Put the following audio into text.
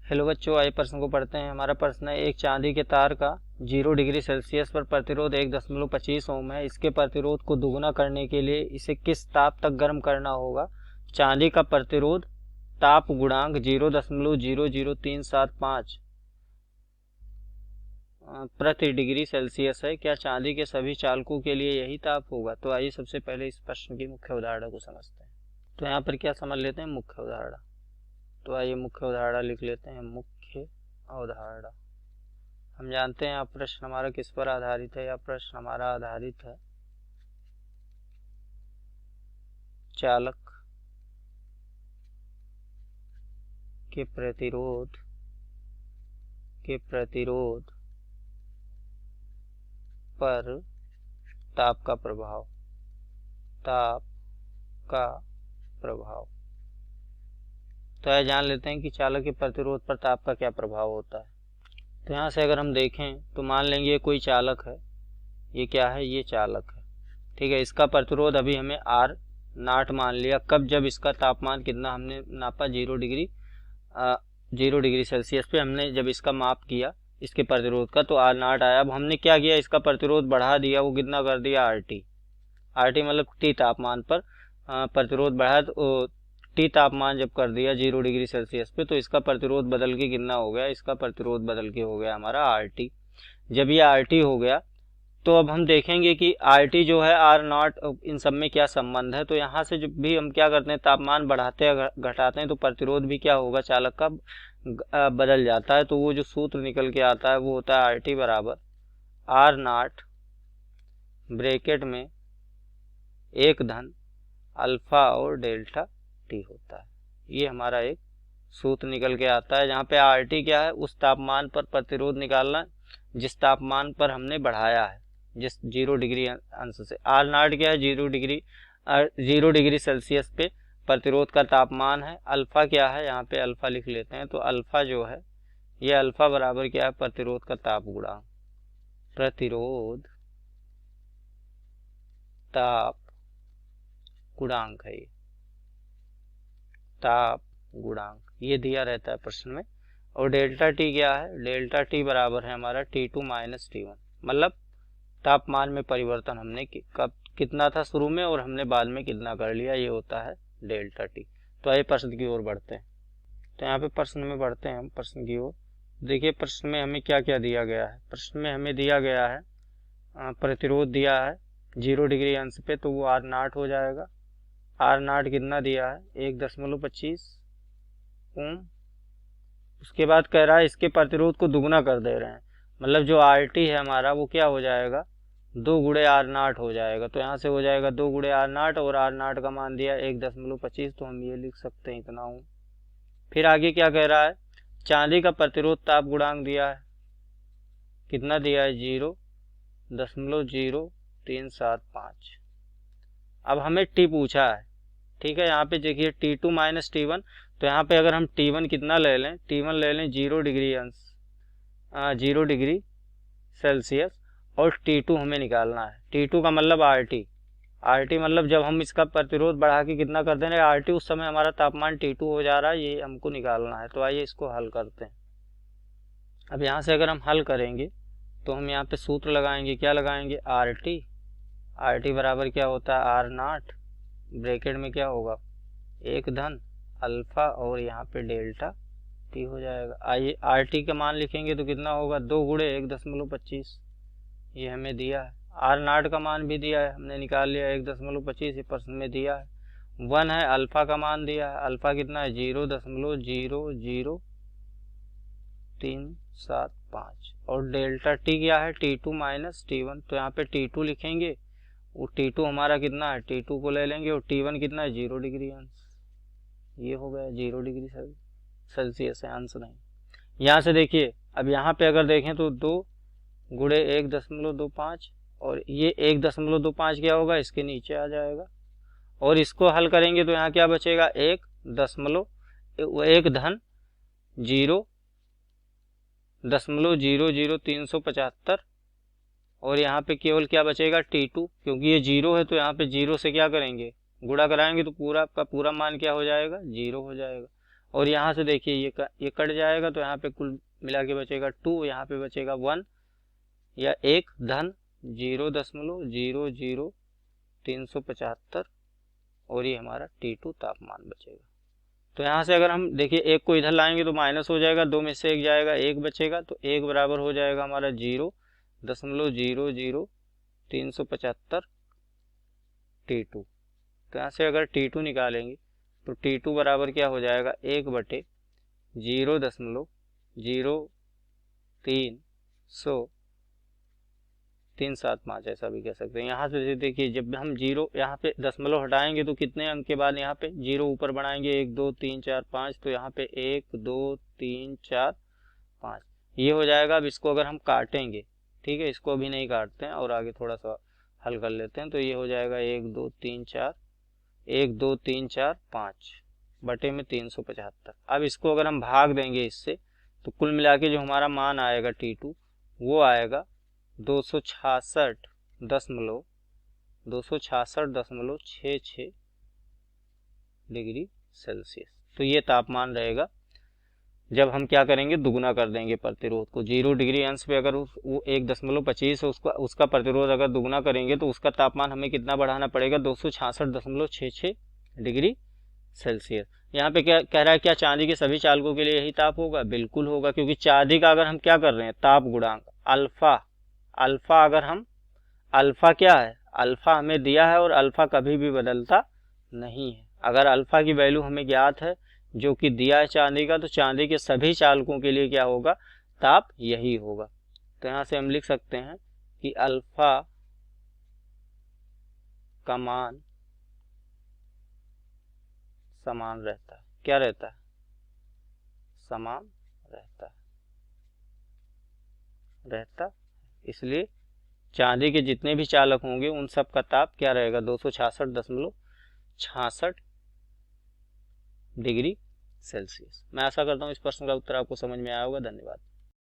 Hello बच्चों, आइए प्रश्न को पढ़ते हैं। हमारा प्रश्न है, एक चांदी के तार का 0 डिग्री सेल्सियस पर प्रतिरोध 1.25 ओम है। इसके प्रतिरोध को दुगुना करने के लिए इसे किस ताप तक गर्म करना होगा? चांदी का प्रतिरोध ताप गुणांक 0.00375 प्रति डिग्री सेल्सियस है। क्या चांदी के सभी चालकों के लिए यही ताप होगा? तो आइए सबसे पहले इस प्रश्न की मुख्य अवधारणा को समझते हैं। तो यहाँ पर क्या समझ लेते हैं? मुख्य अवधारणा। तो आइए मुख्य अवधारणा लिख लेते हैं। मुख्य अवधारणा, हम जानते हैं आप प्रश्न हमारा किस पर आधारित है। या प्रश्न हमारा आधारित है चालक के प्रतिरोध पर ताप का प्रभाव। तो यह जान लेते हैं कि चालक के प्रतिरोध पर ताप का क्या प्रभाव होता है। तो यहाँ से अगर हम देखें तो मान लेंगे ये कोई चालक है। ये क्या है? ये चालक है, ठीक है। इसका प्रतिरोध अभी हमें R0 मान लिया। कब? जब इसका तापमान कितना हमने नापा? 0 डिग्री सेल्सियस पे हमने जब इसका माप किया इसके प्रतिरोध का, तो R0 आया। अब हमने क्या किया? इसका प्रतिरोध बढ़ा दिया। वो कितना कर दिया? RT मतलब T तापमान पर प्रतिरोध बढ़ा। तो T तापमान जब कर दिया 0 डिग्री सेल्सियस पे, तो इसका प्रतिरोध बदल के कितना हो गया? इसका प्रतिरोध बदल के हो गया हमारा RT। जब ये RT हो गया तो अब हम देखेंगे कि RT जो है R0, इन सब में क्या संबंध है। तो यहाँ से जब भी हम क्या करते हैं, तापमान बढ़ाते हैं घटाते हैं, तो प्रतिरोध भी क्या होगा? चालक का बदल जाता है। तो वो जो सूत्र निकल के आता है वो होता है RT बराबर R0 ब्रैकेट में 1 धन अल्फा और डेल्टा T होता है। ये हमारा एक सूत्र निकल के आता है, जहाँ पे RT क्या है? उस तापमान पर प्रतिरोध निकालना जिस तापमान पर हमने बढ़ाया है, जिस 0 डिग्री अंश से। R0 क्या है? 0 डिग्री सेल्सियस पे प्रतिरोध का तापमान है। अल्फा क्या है? यहाँ पे अल्फा लिख लेते हैं। तो अल्फा जो है, ये अल्फा बराबर क्या है? प्रतिरोध का ताप गुणांक। प्रतिरोध ताप गुणांक है ये, ताप गुणांक ये दिया रहता है प्रश्न में। और डेल्टा T क्या है? डेल्टा T बराबर है हमारा T2 माइनस T1, मतलब तापमान में परिवर्तन हमने कब कितना था शुरू में और हमने बाद में कितना कर लिया, ये होता है डेल्टा T। तो आइए प्रश्न की ओर बढ़ते हैं। तो यहाँ पे प्रश्न में बढ़ते हैं हम प्रश्न की ओर। देखिए प्रश्न में हमें क्या क्या दिया गया है। प्रश्न में हमें दिया गया है प्रतिरोध दिया है 0 डिग्री अंश पे, तो वो R0 हो जाएगा। R0 कितना दिया है? 1.25 ओम। उसके बाद कह रहा है इसके प्रतिरोध को दुगना कर दे रहे हैं, मतलब जो RT है हमारा वो क्या हो जाएगा? 2 गुणे R0 हो जाएगा। तो यहाँ से हो जाएगा 2 गुणे R0, और R0 का मान दिया 1.25, तो हम ये लिख सकते हैं इतना ओम। फिर आगे क्या कह रहा है? चांदी का प्रतिरोध ताप गुणांक दिया है, कितना दिया है? 0.0375। अब हमें T पूछा है, ठीक है। यहाँ पे देखिए T2 माइनस T1, तो यहाँ पे अगर हम T1 कितना ले लें? T1 ले लें 0 डिग्री सेल्सियस, और T2 हमें निकालना है। T2 का मतलब RT मतलब जब हम इसका प्रतिरोध बढ़ा के कितना कर देंगे RT, उस समय हमारा तापमान T2 हो जा रहा है, ये हमको निकालना है। तो आइए इसको हल करते हैं। अब यहाँ से अगर हम हल करेंगे तो हम यहाँ पे सूत्र लगाएंगे। क्या लगाएंगे? RT बराबर क्या होता है? R0 ब्रैकेट में क्या होगा? 1 धन अल्फा और यहाँ पे डेल्टा T हो जाएगा। आइए RT का मान लिखेंगे तो कितना होगा? 2 गुणे 1.25, ये हमें दिया है। R0 का मान भी दिया है, हमने निकाल लिया 1.25, ये प्रश्न में दिया है। 1 है, अल्फा का मान दिया है। अल्फा कितना है? 0.00375। और डेल्टा T क्या है? T2 माइनस T1, तो यहाँ पे T2 लिखेंगे। वो T2 हमारा कितना है? T2 को ले लेंगे, और T1 कितना है? 0 डिग्री अंश। ये हो गया 0 डिग्री सेल्सियस है, अंश नहीं। यहाँ से देखिए, अब यहाँ पे अगर देखें तो 2 गुणे 1.25, और ये 1.25 क्या होगा? इसके नीचे आ जाएगा। और इसको हल करेंगे तो यहाँ क्या बचेगा? 1 धन 0.00375, और यहाँ पे केवल क्या बचेगा? T2, क्योंकि ये 0 है तो यहाँ पे 0 से क्या करेंगे? गुणा कराएंगे तो पूरा का पूरा मान क्या हो जाएगा? 0 हो जाएगा। और यहाँ से देखिए ये कट जाएगा तो यहाँ पे कुल मिला के बचेगा 2, यहाँ पे बचेगा 1 या 1 धन 0.00375 और ये हमारा T2 तापमान बचेगा। तो यहाँ से अगर हम देखिए एक को इधर लाएंगे तो माइनस हो जाएगा, 2 में से 1 जाएगा, 1 बचेगा, तो 1 बराबर हो जाएगा हमारा 0.00375 T2। तो यहाँ से अगर T2 निकालेंगे तो T2 बराबर क्या हो जाएगा 1/0.03375 ऐसा भी कह सकते हैं। यहाँ से देखिए जब हम जीरो यहाँ पे दशमलव हटाएंगे तो कितने अंक के बाद यहाँ पे जीरो ऊपर बढ़ाएंगे 1 2 3 4 5, तो यहाँ पे 1 2 3 4 5 ये हो जाएगा। अब इसको अगर हम काटेंगे, ठीक है, इसको अभी नहीं काटते हैं और आगे थोड़ा सा हल कर लेते हैं, तो ये हो जाएगा 1 2 3 4 5 बटे में 375। अब इसको अगर हम भाग देंगे इससे तो कुल मिला के जो हमारा मान आएगा T2 वो आएगा 266.66 डिग्री सेल्सियस। तो ये तापमान रहेगा जब हम क्या करेंगे, दुगुना कर देंगे प्रतिरोध को। 0 डिग्री अंश पे अगर वो 1.25 है उसका प्रतिरोध अगर दुगुना करेंगे तो उसका तापमान हमें कितना बढ़ाना पड़ेगा, 266.66 डिग्री सेल्सियस। यहाँ पे क्या कह रहा है, क्या चांदी के सभी चालकों के लिए यही ताप होगा? बिल्कुल होगा, क्योंकि चांदी का अगर हम क्या कर रहे हैं, ताप गुणांक अल्फा अगर हम अल्फा क्या है, अल्फा हमें दिया है और अल्फा कभी भी बदलता नहीं है। अगर अल्फा की वैल्यू हमें ज्ञात है जो कि दिया है चांदी का, तो चांदी के सभी चालकों के लिए क्या होगा, ताप यही होगा। तो यहाँ से हम लिख सकते हैं कि अल्फा का मान समान रहता है। क्या रहता है? समान रहता। इसलिए चांदी के जितने भी चालक होंगे उन सब का ताप क्या रहेगा, 266.66 डिग्री सेल्सियस। मैं आशा करता हूँ इस प्रश्न का उत्तर आपको समझ में आया होगा। धन्यवाद।